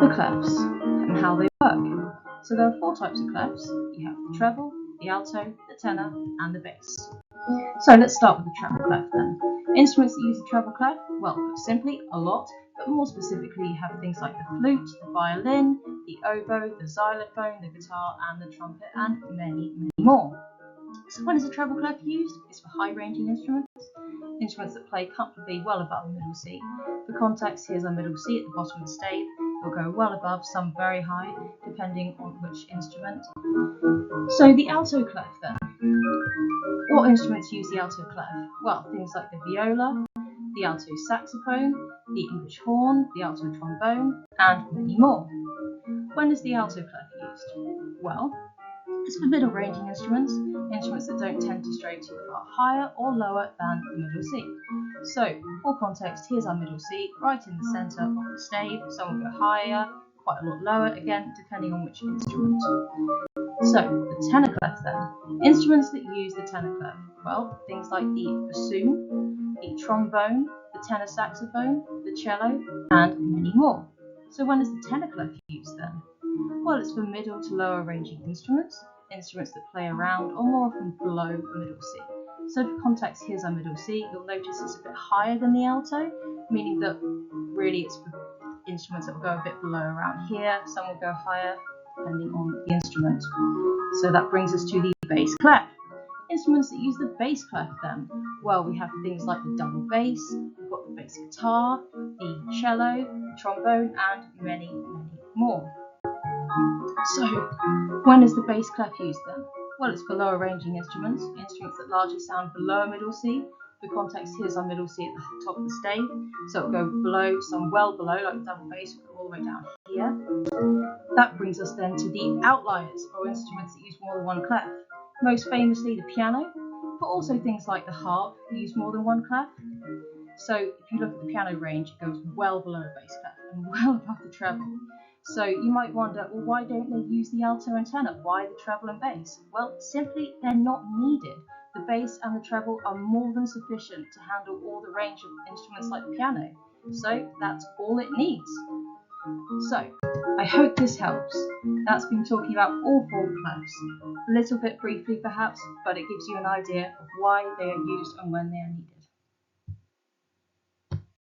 the clefs and how they work. So there are 4 types of clefs. You have the treble, the alto, the tenor, and the bass. So let's start with the treble clef then. Instruments that use the treble clef, well, put simply, a lot, but more specifically you have things like the flute, the violin, the oboe, the xylophone, the guitar, and the trumpet, and many, many more. So when is a treble clef used? It's for high-ranging instruments, instruments that play comfortably well above the middle C. For context, here's our middle C at the bottom of the stave. It'll go well above, some very high, depending on which instrument. So the alto clef then. What instruments use the alto clef? Well, things like the viola, the alto saxophone, the English horn, the alto trombone, and many more. When is the alto clef used? Well, it's for middle ranging instruments, instruments that don't tend to stray too far higher or lower than the middle C. So, for context, here's our middle C, right in the centre of the stave. Some will go higher, quite a lot lower, again, depending on which instrument. So, the tenor clef then. Instruments that use the tenor clef, well, things like the bassoon, the trombone, the tenor saxophone, the cello, and many more. So when is the tenor clef used then? Well, it's for middle to lower ranging instruments, instruments that play around or more often below the middle C. So for context, here's our middle C. You'll notice it's a bit higher than the alto, meaning that really it's for instruments that will go a bit below around here. Some will go higher, depending on the instrument. So that brings us to the bass clef. Instruments that use the bass clef then. Well, we have things like the double bass, we've got the bass guitar, the cello, the trombone, and many, many more. So, when is the bass clef used then? Well, it's for lower ranging instruments, instruments that largely sound below a middle C. For context, here's our middle C at the top of the stave. So it'll go below, some well below, like the double bass, will go all the way down here. That brings us then to the outliers, or instruments that use more than one clef. Most famously the piano, but also things like the harp use more than one clef. So if you look at the piano range, it goes well below a bass clef and well above the treble. So you might wonder, well, why don't they use the alto and tenor? Why the treble and bass? Well, simply they're not needed. The bass and the treble are more than sufficient to handle all the range of instruments like the piano. So that's all it needs. So, I hope this helps. That's been talking about all 4 clefs. A little bit briefly perhaps, but it gives you an idea of why they are used and when they are needed.